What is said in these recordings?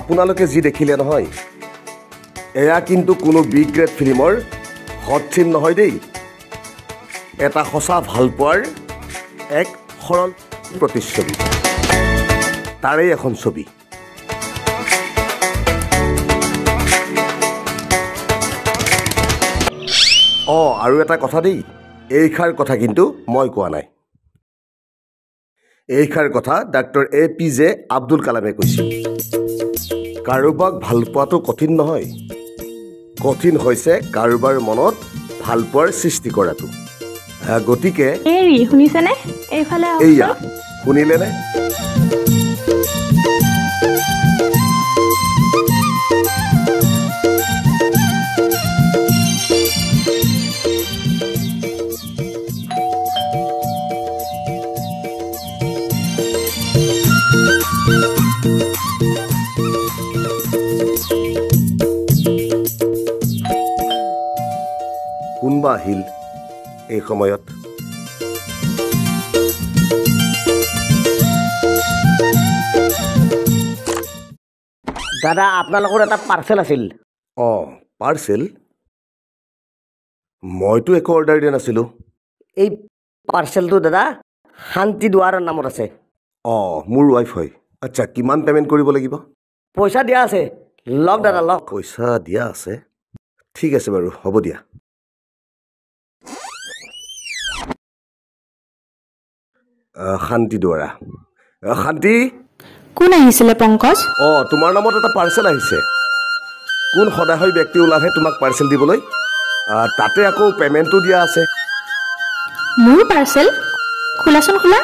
আপোনালোকে যি দেখিলে নহয় এয়া কিন্তু কোনো বিগ গ্ৰেড ফিল্মৰ হট চিন নহয় দেই এটা সঁচা ভালপোৱাৰ এক সৰল প্ৰতিচ্ছবি তাৰে এখন ছবি আৰু এটা কথা দেই এইখাৰ কথা কিন্তু মই কোৱা নাই এইখাৰ কথা ডাক্তৰ APJ আব্দুল কালামে কৈছিল কাৰোবাক ভাল পোৱাটো কঠিন নহয় কঠিন হৈছে কাৰোবাৰ মনত ভাল পোৱাৰ সৃষ্টি কৰাটো গতিকে এৰি শুনিছেনে এইফালে এইয়া শুনিলেনে কোনবা আহিল এই সময়ত দাদা আপোনালোকৰ এটা পাৰ্চেল আছিল পাৰ্চেল মইতো একো অৰ্ডাৰ দিয়া নাছিলোঁ এই পাৰ্চেলটো দাদা শান্তি দুৱাৰৰ নামত আছে মোৰ ৱাইফ হয় আচ্ছা কিমান পে'মেণ্ট কৰিব লাগিব পইচা দিয়া আছে লওক দাদা লওক পইচা দিয়া আছে ঠিক আছে বাৰু হ'ব দিয়া শান্তি দুৱাৰা শান্তি কোন আহিছিলে পংকজ তোমাৰ নামত এটা পাৰ্চেল আহিছে কোন সদায় ব্যক্তি ওলালহে তোমাক পাৰ্চেল দিবলৈ তাতে আকৌ পে'মেণ্টটো দিয়া আছে মোৰ পাৰ্চেল খোলাচোন খোলা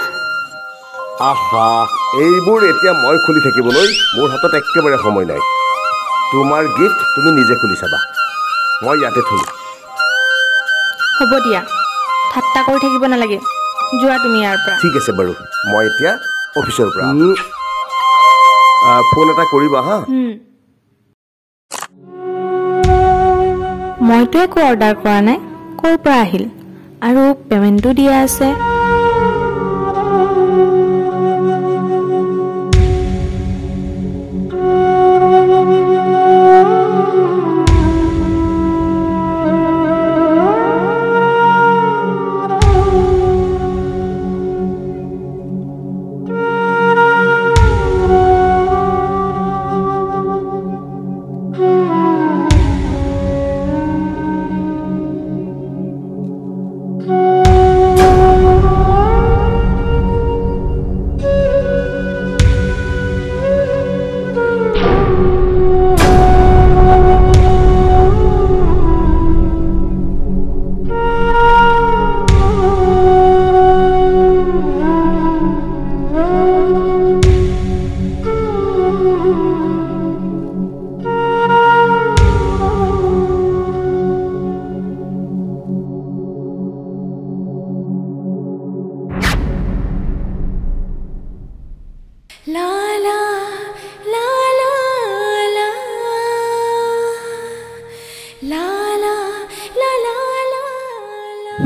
আহা এইবোৰ এতিয়া মই খুলি থাকিবলৈ মোৰ হাতত একেবাৰে সময় নাই তোমাৰ গিফ্ট তুমি নিজে খুলি চাবা মই ইয়াতে থলো হ'ব দিয়া ঠাট্টা কৰি থাকিব নালাগে যোৱা তুমি ইয়াৰ পৰা ঠিক আছে বাৰু মই এতিয়া অফিচৰ পৰা ফোন এটা কৰিবা হা মইতো একো অৰ্ডাৰ কৰা নাই ক'ৰ পৰা আহিল আৰু পে'মেণ্টটো দিয়া আছে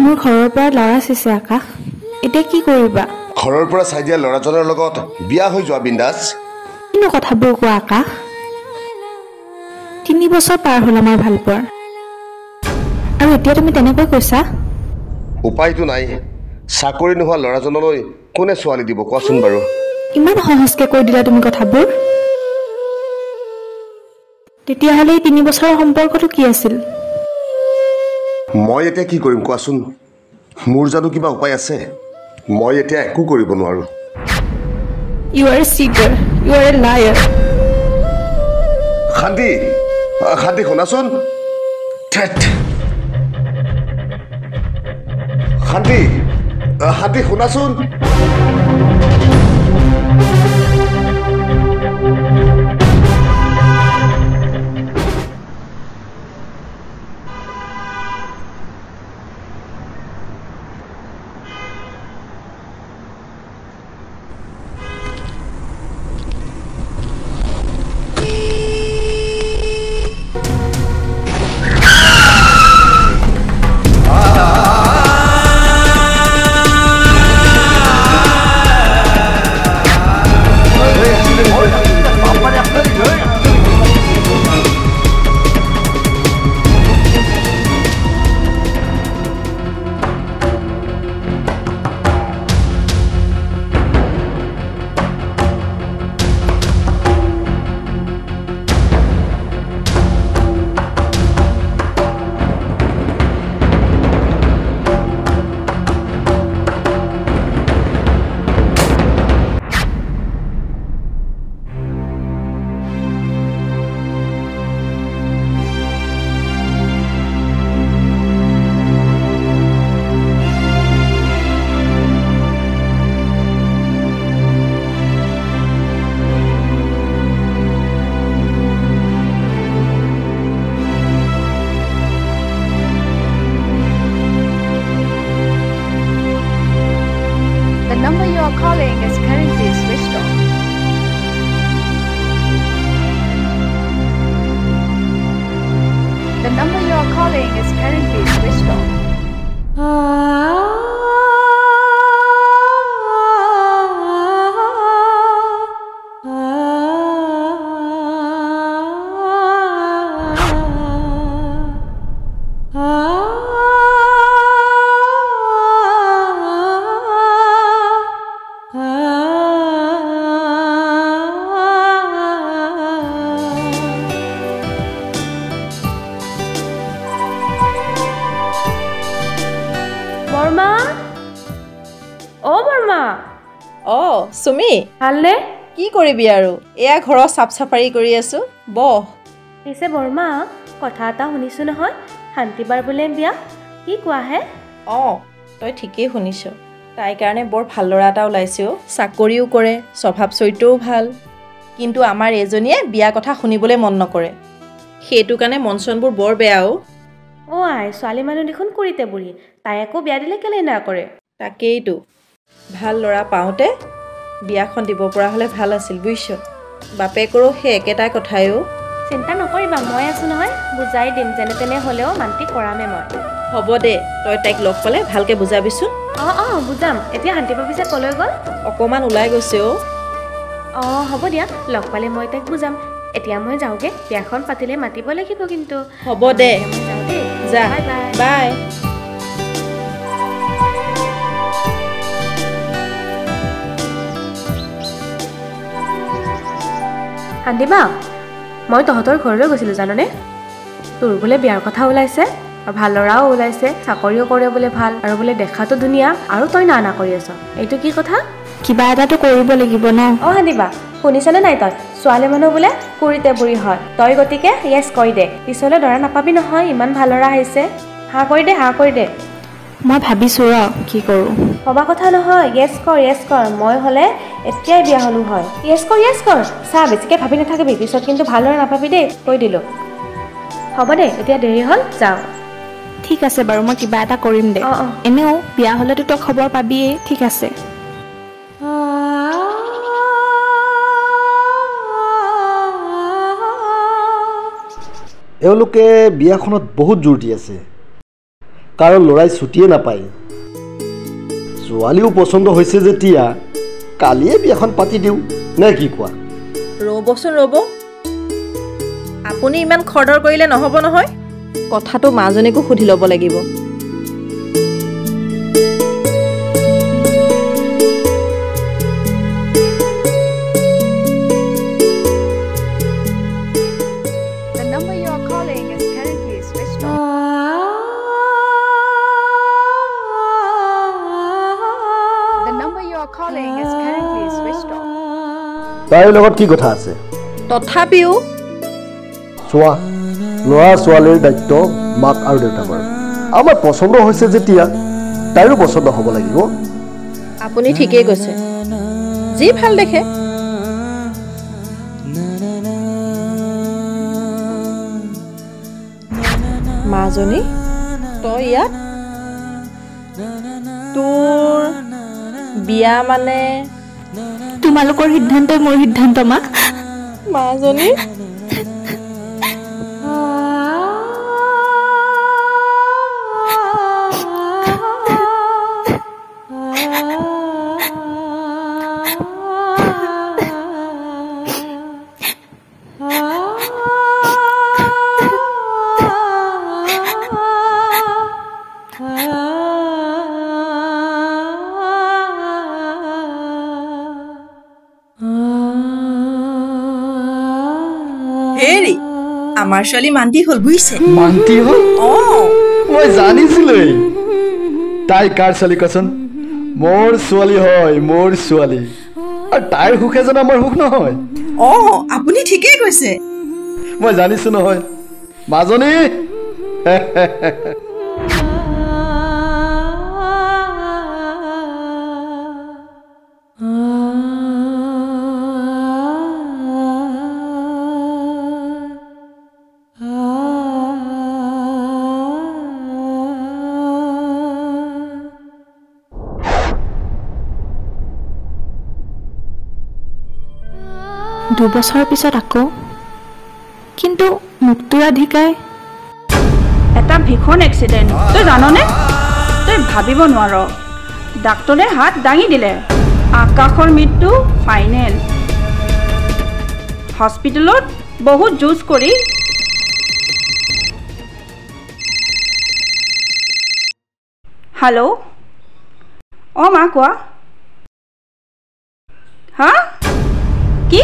মোৰ ঘৰৰ পৰা ল'ৰা চাইছে আকাশ এতিয়া কি কৰিবা ঘৰৰ পৰা চাই দিয়া ল'ৰাজনৰ লগত বিয়া হৈ যোৱা বিন্দাস কিনো কথাবোৰ কোৱা আকাশ 3 বছৰ পাৰ হ'ল আমাৰ ভাল পোৱাৰ আৰু এতিয়া তুমি তেনেকৈ কৈছা উপায়টো নাই চাকৰি নোহোৱা ল'ৰাজনলৈ কোনে ছোৱালী দিব কোৱাচোন বাৰু ইমান সহজকৈ কৈ দিলা তুমি কথাবোৰ তেতিয়াহ'লে 3 বছৰৰ সম্পৰ্কটো কি আছিল মই এতিয়া কি কৰিম কোৱাচোন মোৰ জানো কিবা উপায় আছে মই এতিয়া একো কৰিব নোৱাৰো You are a cheater. You are a liar. শান্তি শান্তি শুনাচোন শান্তি শান্তি শুনাচোন number you are calling is currently switched off. The number you are calling is currently switched off. Barma অ বৰ্মা অঁ সুমি ভালনে কি কৰিবি আৰু এয়া ঘৰৰ চাফ চাফাৰী কৰি আছো বহ পিছে বৰ্মা কথা এটা শুনিছোঁ নহয় শান্তিবাৰ বোলে বিয়া কি কোৱা হে অঁ তই ঠিকেই শুনিছ তাইৰ কাৰণে বৰ ভাল ল'ৰা এটা ওলাইছে অ' চাকৰিও কৰে স্বভাৱ চৰিত্ৰও ভাল কিন্তু আমাৰ এজনীয়ে বিয়া কথা শুনিবলৈ মন নকৰে সেইটো কাৰণে মন চনবোৰ বৰ বেয়া অ' আই ছোৱালী মানুহ দেখোন কৰিতে বুঢ়ী তাই আকৌ বিয়া দিলে কেলে না কৰে তাকেইতো ভাল ল'ৰা পাওঁতে বিয়াখন দিব পৰা হ'লে ভাল আছিল বুজিছ বাপেকৰো সেই একেটা কথাইও চিন্তা নকৰিবা মই আছোঁ নহয় বুজাই দিম যেনে তেনে হ'লেও মান্তি কৰামে মই হ'ব দে তই তাইক লগ পালে ভালকৈ বুজাবিচোন অঁ বুজাম এতিয়া শান্তিবাৰ পিছে ক'লৈ গ'ল অকণমান ওলাই গৈছে হ'ব দিয়া লগ পালে মই তাইক বুজাম এতিয়া মই যাওঁগৈ বিয়াখন পাতিলে মাতিব লাগিব কিন্তু হ'ব দে মই যাওঁ দেই যা বাই বাই বাই শান্তিবা মই তহঁতৰ ঘৰলৈ গৈছিলোঁ জাননে তোৰ বোলে বিয়াৰ কথা ওলাইছে আৰু ভাল ল'ৰাও ওলাইছে চাকৰিও কৰে বোলে ভাল আৰু বোলে দেখাতো ধুনীয়া আৰু তই না কৰি আছ এইটো কি কথা কিবা এটাতো কৰিব লাগিব ন শান্তিবা শুনিছনে নাই তই ছোৱালী মানুহ বোলে কুৰিতে বুঢ়ী হয় তই গতিকে য়েছ কৈ দে পিছলৈ দৰা নাপাবি নহয় ইমান ভাল ল'ৰা আহিছে হা কৰি দে মই ভাবিছোঁ ৰ কি কৰোঁ ভবা কথা নহয় য়েছ কৰ মই হ'লে এতিয়াই বিয়া হ'লো হয় য়েছ কৰ চা বেছিকৈ ভাবি নাথাকিবি পিছত কিন্তু ভাল ল'ৰা নাপাবি দেই কৈ দিলোঁ হ'ব দে এতিয়া দেৰি হ'ল যাওঁ ঠিক আছে বাৰু মই কিবা এটা কৰিম দে এনেও বিয়া হ'লেতো তই খবৰ পাবিয়েই ঠিক আছে এওঁলোকে বিয়াখনত বহুত জোৰ দি আছে কাৰণ ল'ৰাই ছুটিয়ে নাপায় ছোৱালীও পচন্দ হৈছে যেতিয়া কালিয়ে বিয়াখন পাতি দিওঁ নে কি কোৱা ৰ'বচোন আপুনি ইমান খৰধৰ কৰিলে নহ'ব নহয় কথাটো মাজনীকো সুধি ল'ব লাগিব The number you are calling is currently switched off. The number you are calling is currently switched off. তাইৰ লগত কি কথা আছে তথাপিও চোৱা ল'ৰা ছোৱালীৰ দায়িত্ব মাক আৰু দেউতাকৰ আমাৰ পচন্দ হৈছে যেতিয়া তাইৰো পচন্দ হ'ব লাগিব আপুনি ঠিকেই কৈছে যি ভাল দেখে মাজনী তই ইয়াত তোৰ বিয়া মানে তোমালোকৰ সিদ্ধান্তই মোৰ সিদ্ধান্ত মা মাজনী হেৰি আমাৰ ছোৱালী মান্তি হ'ল বুজিছে মান্তি হ'ল মই জানিছিলোঁই তাই কাৰ ছোৱালী কচোন মোৰ ছোৱালী হয় মোৰ ছোৱালী আৰু তাইৰ সুখে যেন আমাৰ সুখ নহয় আপুনি ঠিকেই কৈছে মই জানিছোঁ নহয় মাজনী 2 বছৰ পিছত আকৌ কিন্তু মুক্তো ৰাধিকাই এটা ভীষণ এক্সিডেণ্ট তই জাননে তই ভাবিব নোৱাৰ ডাক্তৰে হাত দাঙি দিলে আকাশৰ মৃত্যু ফাইনেল হস্পিটেলত বহুত যুঁজ কৰি হেল্ল' অঁ মা কোৱা হা কি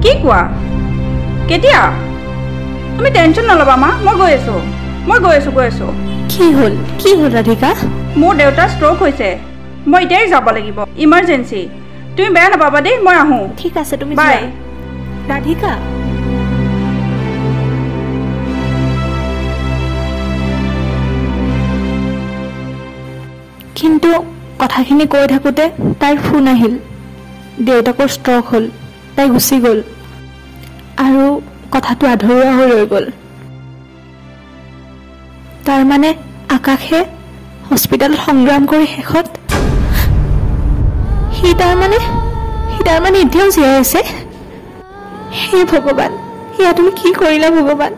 কি কোৱা কেতিয়া তুমি টেনশ্যন নল'বা মা মই গৈ আছোঁ কি হ'ল ৰাধিকা মোৰ দেউতাৰ ষ্ট্ৰ'ক হৈছে মই এতিয়াই যাব লাগিব ইমাৰ্জেঞ্চি তুমি বেয়া নাপাবা দেই মই আহোঁ ঠিক আছে তুমি বাই ৰাধিকা কিন্তু কথাখিনি কৈ থাকোঁতে তাইৰ ফোন আহিল দেউতাকৰ ষ্ট্ৰক হ'ল তাই গুচি গ'ল আৰু কথাটো আধৰুৱা হৈ ৰৈ গ'ল তাৰমানে আকাশে হস্পিটেলত সংগ্ৰাম কৰি শেষত সি তাৰমানে এতিয়াও জীয়াই আছে হে ভগৱান ইয়া তুমি কি কৰিলা ভগৱান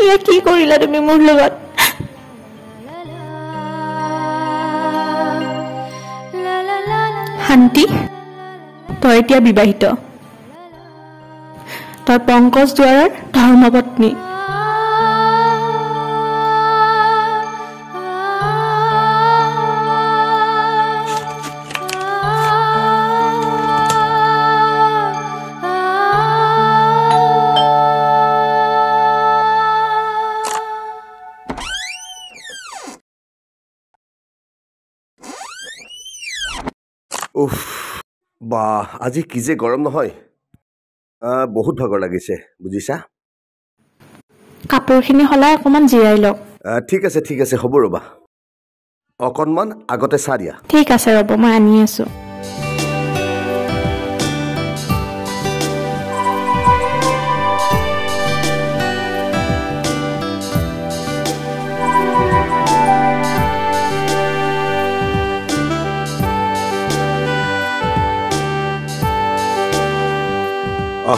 ইয়া কি কৰিলা তুমি মোৰ লগত শান্তি তই এতিয়া বিবাহিত তই পংকজ দুৱাৰৰ ধৰ্মপত্নী উফ বা আজি কি যে গৰম নহয় বহুত ভাগৰ লাগিছে বুজিছা কাপোৰখিনি সলাই অকণমান জিৰাই লওক ঠিক আছে হ'ব ৰ'বা অকণমান আগতে চাহ দিয়া ঠিক আছে ৰ'ব মই আনি আছোঁ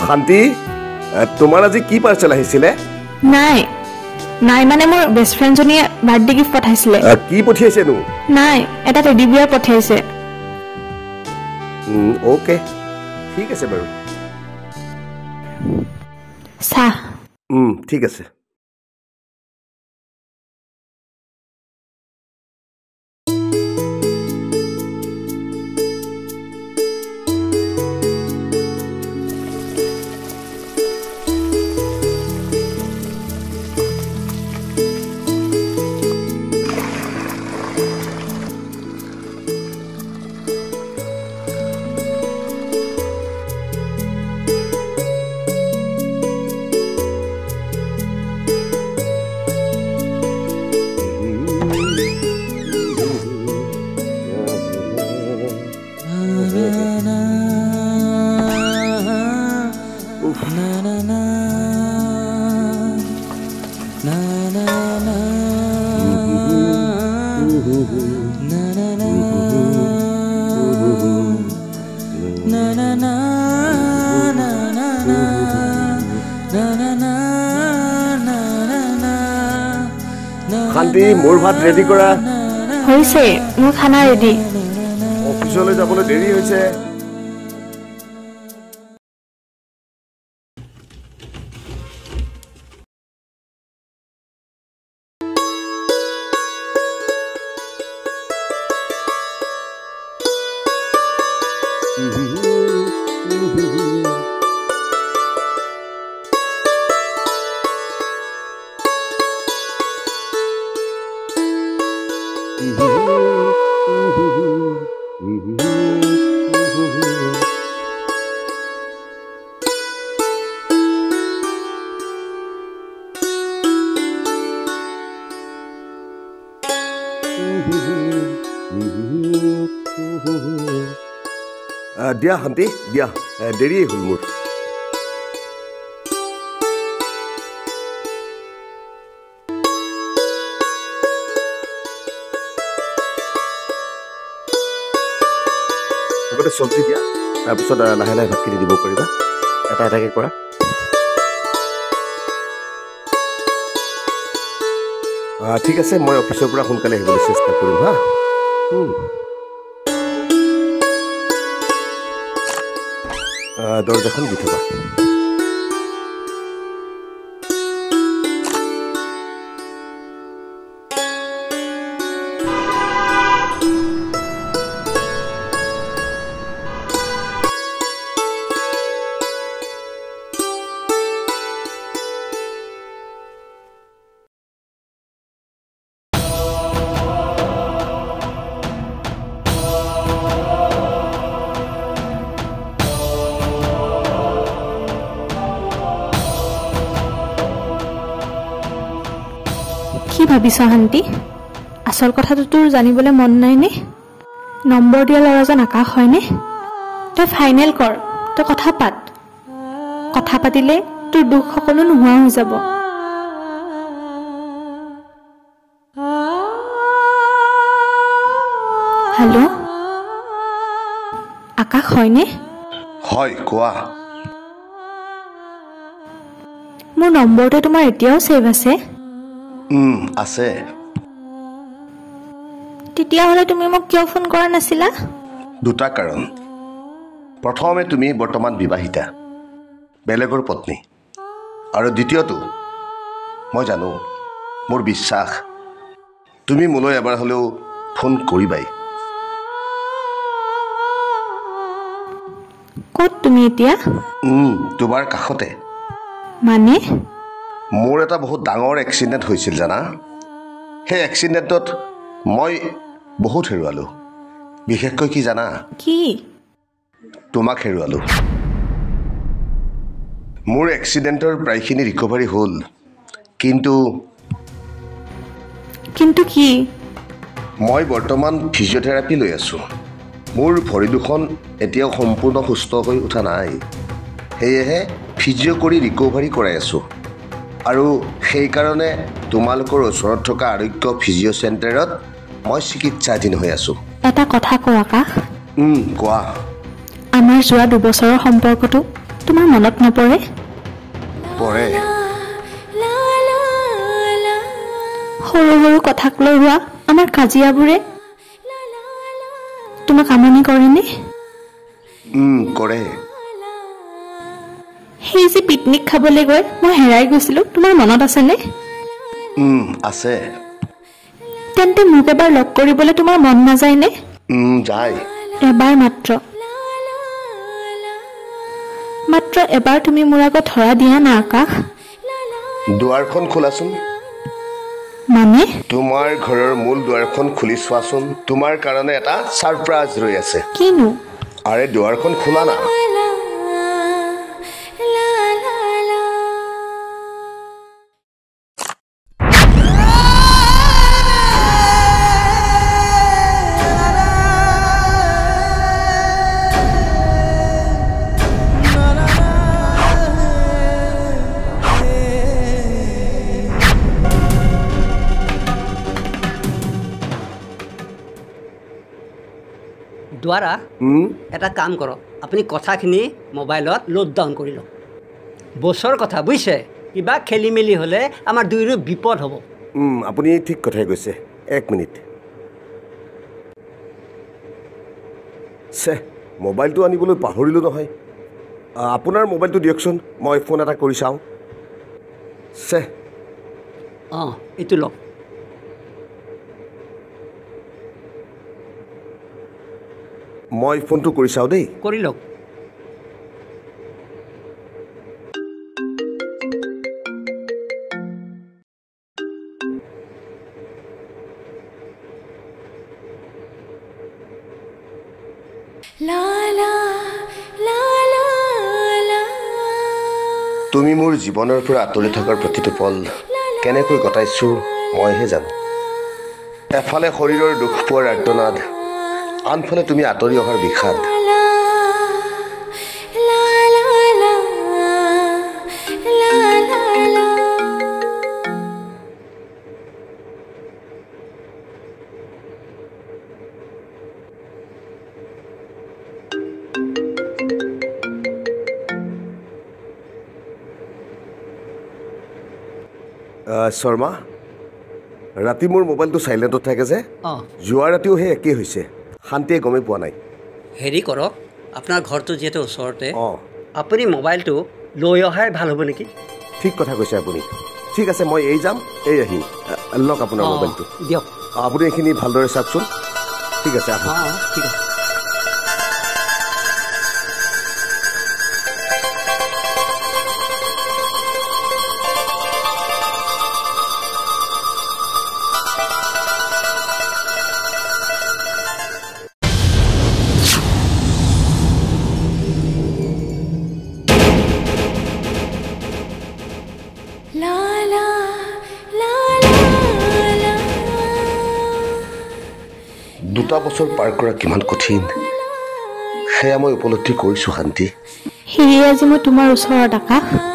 শান্তি তোমাৰ আজি কি পাৰ্চেল আহিছিলে নাই মানে মোৰ বেষ্ট ফ্ৰেণ্ডজনীয়ে বাৰ্থডে গিফ্ট পঠাইছিলে কি পঠিয়াইছেনো নাই এটা টেডি বিয়াৰ পঠাইছে অ'কে ঠিক আছে বাৰু চাহ ঠিক আছে শান্তি মোৰ ভাত ৰেডি কৰা হৈছে মোৰ খানা ৰেডি অফিচলৈ যাবলৈ দেৰি হৈছে দিয়া শান্তি দিয়া দেৰি হ'ল মোৰ আগতে চব্জি দিয়া তাৰপিছত লাহে লাহে ভাতখিনি দিব পাৰিবা এটা এটাকৈ কৰা ঠিক আছে মই অফিচৰ পৰা সোনকালে আহিবলৈ চেষ্টা কৰিম হা দৰ্জাখন দি থবা কি ভাবিছ শান্তি আচল কথাটো তোৰ জানিবলৈ মন নাইনে নম্বৰ দিয়া ল'ৰাজন আকাশ হয়নে তই ফাইনেল কৰ তই কথা পাতিলে তোৰ দুখ সকলো নোহোৱা হৈ যাব হেল্ল' আকাশ হয়নে হয় কোৱা মোৰ নম্বৰটো তোমাৰ এতিয়াও ছেভ আছে আছে তেতিয়াহ'লে তুমি মোক কিয় ফোন কৰা নাছিলা দুটা কাৰণ প্ৰথমে তুমি বৰ্তমান বিবাহিতা বেলেগৰ পত্নী আৰু দ্বিতীয়টো মই জানো মোৰ বিশ্বাস তুমি মোলৈ এবাৰ হ'লেও ফোন কৰিবাই ক'ত তুমি এতিয়া তোমাৰ কাষতে মানে মোৰ এটা বহুত ডাঙৰ এক্সিডেণ্ট হৈছিল জানা সেই এক্সিডেণ্টত মই বহুত হেৰুৱালোঁ বিশেষকৈ কি জানা কি তোমাক হেৰুৱালোঁ মোৰ এক্সিডেণ্টৰ প্ৰায়খিনি ৰিকভাৰী হ'ল কিন্তু কি মই বৰ্তমান ফিজিঅ'থেৰাপি লৈ আছোঁ মোৰ ভৰি দুখন এতিয়াও সম্পূৰ্ণ সুস্থ হৈ উঠা নাই সেয়েহে ফিজিঅ' কৰি ৰিকভাৰী কৰাই আছোঁ আৰু সেইকাৰণে তোমালোকৰ ওচৰত থকা আৰোগ্য ফিজিঅ' চেণ্টাৰত মই চিকিৎসাধীন হৈ আছোঁ এটা কথা কওঁ আকাশ কোৱা আমাৰ যোৱা 2 বছৰৰ সম্পৰ্কটো তোমাৰ মনত নপৰে পৰে সৰু কথাক লৈ হোৱা আমাৰ কাজিয়াবোৰে তোমাক আমনি কৰেনে কৰে সেই যে পিকনিক খাবলৈ গৈ মই হেৰাই গৈছিলোঁ তোমাৰ মনত আছেনে আছে তেন্তে মোক এবাৰ লগ কৰিবলৈ তোমাৰ মন নাযায়নে যায় এবাৰ মাত্ৰ এবাৰ তুমি মোৰ আগত ধৰা দিয়া না আকাশ দুৱাৰখন খোলাচোন মানে তোমাৰ ঘৰৰ মূল দুৱাৰখন খুলি চোৱাচোন তোমাৰ কাৰণে এটা ছাৰপ্ৰাইজ ৰৈ আছে কিনো আৰে দুৱাৰখন খোলা না দ্বাৰা এটা কাম কৰক আপুনি কথাখিনি মোবাইলত লোড ডাউন কৰি লওক বছৰ কথা বুজিছে কিবা খেলি মেলি হ'লে আমাৰ দুয়োৰো বিপদ হ'ব আপুনি ঠিক কথাই কৈছে 1 মিনিট মোবাইলটো আনিবলৈ পাহৰিলোঁ নহয় আপোনাৰ মোবাইলটো দিয়কচোন মই ফোন এটা কৰি চাওঁ এইটো লওক মই ফোনটো কৰি চাওঁ দেই কৰি লওক তুমি মোৰ জীৱনৰ পৰা আঁতৰি থকাৰ প্ৰতিটো পল কেনেকৈ কটাইছোঁ মইহে জানো এফালে শৰীৰৰ দুখ পোৱাৰ আৰ্তনাদ আনফালে তুমি আঁতৰি অহাৰ বিষাদ শৰ্মা ৰাতি মোৰ মোবাইলটো চাইলেণ্টত থাকে যে অঁ যোৱা ৰাতিও সেই একেই হৈছে শান্তিয়ে গমেই পোৱা নাই হেৰি কৰক আপোনাৰ ঘৰটো যিহেতু ওচৰতে অঁ আপুনি মোবাইলটো লৈ অহাই ভাল হ'ব নেকি ঠিক কথা কৈছে আপুনি ঠিক আছে মই এই যাম এই আহিম লওক আপোনাৰ মোবাইলটো দিয়ক আপুনি এইখিনি ভালদৰে চাওকচোন ঠিক আছে আহক অঁ ঠিক আছে দুটা বছৰ পাৰ কৰা কিমান কঠিন সেয়া মই উপলব্ধি কৰিছোঁ শান্তি সেয়ে আজি মই তোমাৰ ওচৰত আকাশ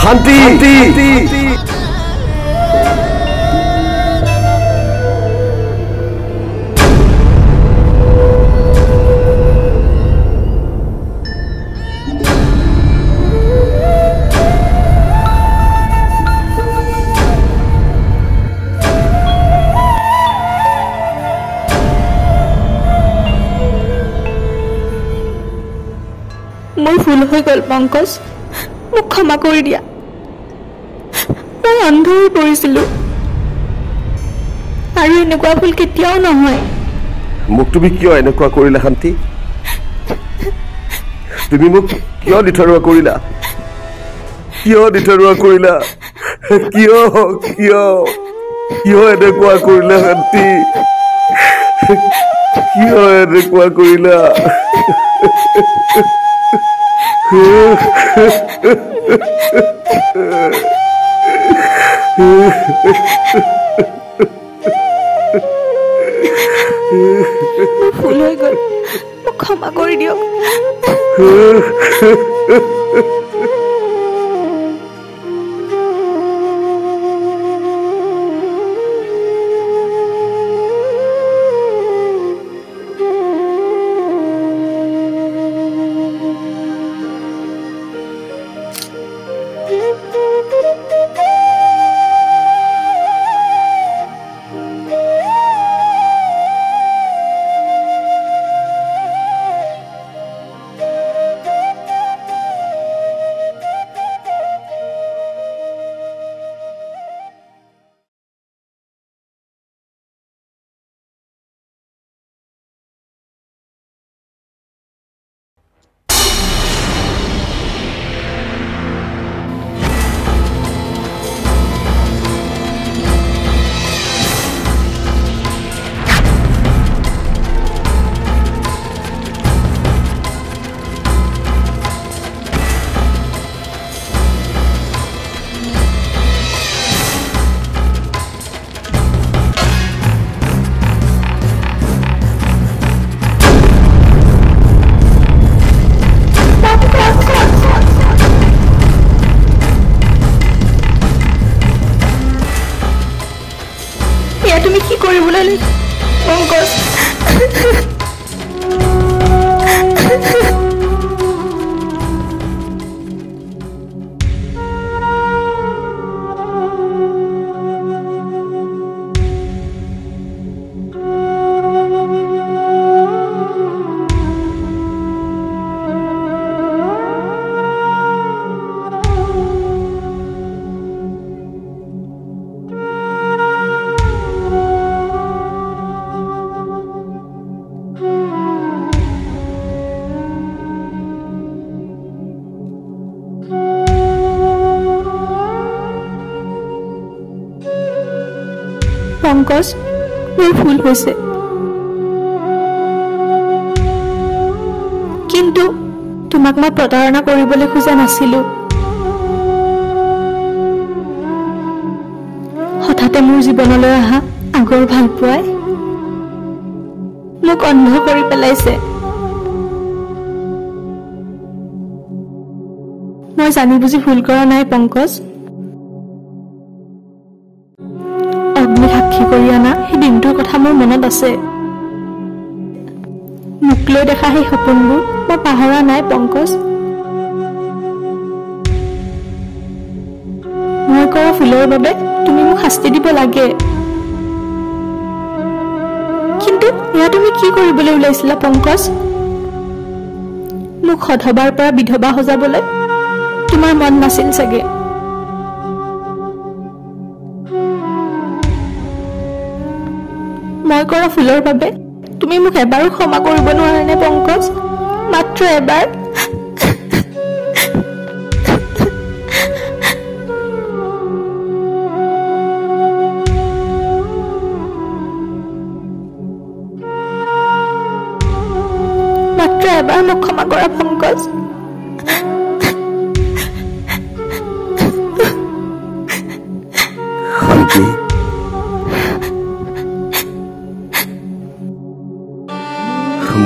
শান্তি মোৰ ভুল হৈ গ'ল পংকজ মোক ক্ষমা কৰি দিয়া মই অন্ধ হৈ পৰিছিলোঁ আৰু এনেকুৱা ভুল কেতিয়াও নহয় মোক তুমি কিয় এনেকুৱা কৰিলা শান্তি তুমি মোক কিয় নিথৰুৱা কৰিলা কিয় এনেকুৱা কৰিলা শান্তি কিয় এনেকুৱা কৰিলা ভুল হৈ গ'ল মোক ক্ষমা কৰি দিয়ক কৰিবলৈ পংকজ পংকজ মোৰ ভুল হৈছে কিন্তু তোমাক মই প্ৰতাৰণা কৰিবলৈ খোজা নাছিলো হঠাতে মোৰ জীৱনলৈ অহা আগৰ ভালপোৱাই মোক অন্ধ কৰি পেলাইছে মই জানি বুজি ভুল কৰা নাই পংকজ অগ্নি সাক্ষী কৰি অনা সেই দিনটোৰ কথা মোৰ মনত আছে মোক লৈ দেখা সেই সপোনবোৰ মই পাহৰা নাই পংকজ মই কৰা ফুলৰ বাবে তুমি মোক শাস্তি দিব লাগে কিন্তু এয়া তুমি কি কৰিবলৈ ওলাইছিলা পংকজ মোক সধবাৰ পৰা বিধৱা সজাবলৈ তোমাৰ মন নাছিল চাগে মই কৰা ফুলৰ বাবে তুমি মোক এবাৰো ক্ষমা কৰিব নোৱাৰানে পংকজ মাত্ৰ এবাৰ মাত্ৰ এবাৰ মোক ক্ষমা কৰা পংকজ শান্তি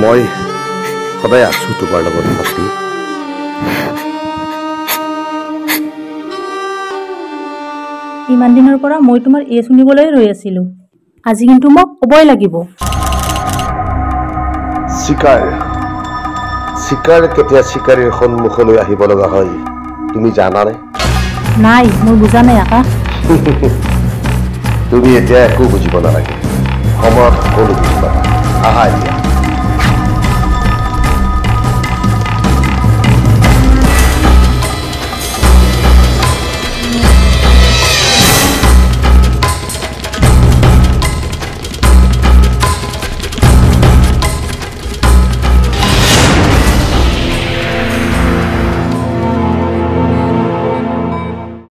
মই সদায় আছো তোমাৰ লগত শান্তি ইমান দিনৰ পৰা মই তোমাৰ এই শুনিবলৈ ৰৈ আছিলো আজি কিন্তু মোক ক'বই লাগিব চিকাৰ কেতিয়া চিকাৰীৰ সন্মুখলৈ আহিব লগা হয় তুমি জানানে নাই মই বুজা নাই আকাশ তুমি এতিয়া একো বুজিব নালাগে সময়ত সকলো বুজি পাবা আহা এতিয়া